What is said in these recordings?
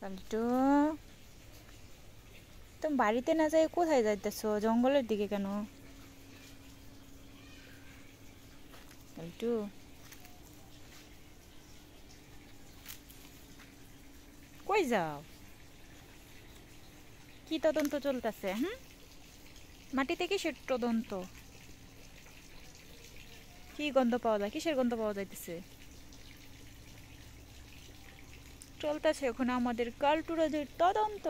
কালটু, তুমি বাড়িতে না যাই কোথায় যাইতেছো? জঙ্গলের দিকে কেন? কালটু, কই যাও? কি তদন্ত চলতেছে? মাটিতে কিসের তদন্ত? কি গন্ধ পাওয়া যায়? কিসের গন্ধ পাওয়া যাইতেছে? চলতেছে ওখানে আমাদের কালটুরাজের তদন্ত।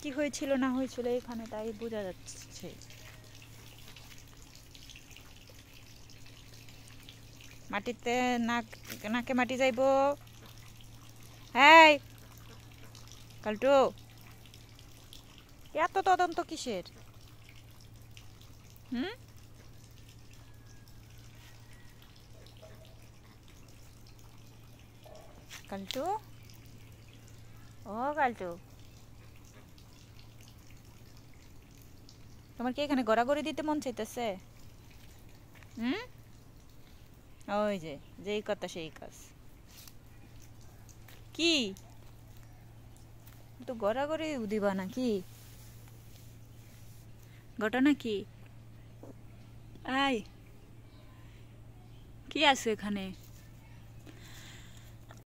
কি হয়েছিল না হয়েছিল এখানে তাই বোঝা যাচ্ছে। মাটিতে নাক, নাকে মাটি যাইব। এই কালটু, এত তদন্ত কিসের? হুম, কালটু, ও কালটু, তোমার কি এখানে গড়াগড়ি দিতে মন চাইতেছে? হুম, ওই যে যেই কথা সেই কাজ। কি তো গড়াগড়ি দিবা নাকি? ঘটনা কি? আই, কি আছে এখানে?